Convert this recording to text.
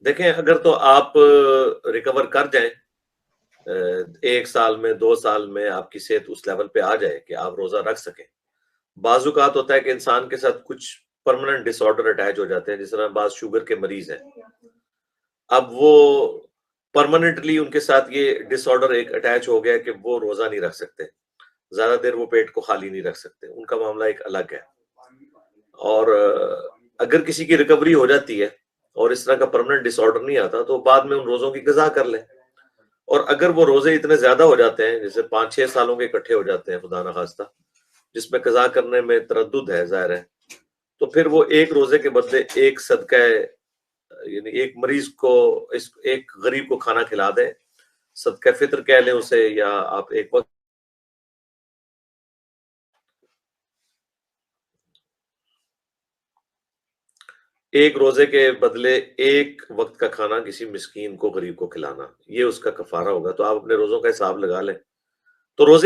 دیکھیں اگر تو آپ ریکور کر جائیں 1 سال میں 2 سال میں آپ کی صحت اس لیول پہ آ جائے کہ آپ روزہ رکھ سکیں. بعض اوقات ہوتا ہے کہ انسان کے ساتھ کچھ پرماننٹ ڈس آرڈر اٹیچ ہو جاتے ہیں، جس طرح بعض شوگر کے مریض ہیں. اب وہ پرماننٹلی ان کے ساتھ یہ ڈس آرڈر ایک اٹیچ ہو گیا کہ وہ روزہ نہیں رکھ سکتے، زیادہ دیر وہ پیٹ کو خالی نہیں رکھ سکتے. ان کا معاملہ ایک الگ ہے. اور اگر کسی کی ریکوری ہو جاتی ہے اور اس طرح کا پرماننٹ ڈس آرڈر نہیں آتا تو بعد میں ان روزوں کی قضا کر لیں. اور اگر وہ روزے اتنے زیادہ ہو جاتے ہیں، جیسے 5-6 سالوں کے اکٹھے ہو جاتے ہیں خدا نخواستہ، جس میں قضا کرنے میں تردد ہے ظاہر ہے، تو پھر وہ ایک روزے کے بدلے ایک صدقہ، یعنی ایک مریض کو، ایک غریب کو کھانا کھلا دیں، صدقہ فطر کہہ لیں اسے، یا آپ ایک وقت ایک روزے کے بدلے ایک وقت کا کھانا کسی مسکین کو، غریب کو کھلانا، یہ اس کا کفارہ ہوگا. تو آپ اپنے روزوں کا حساب لگا لیں. تو روزے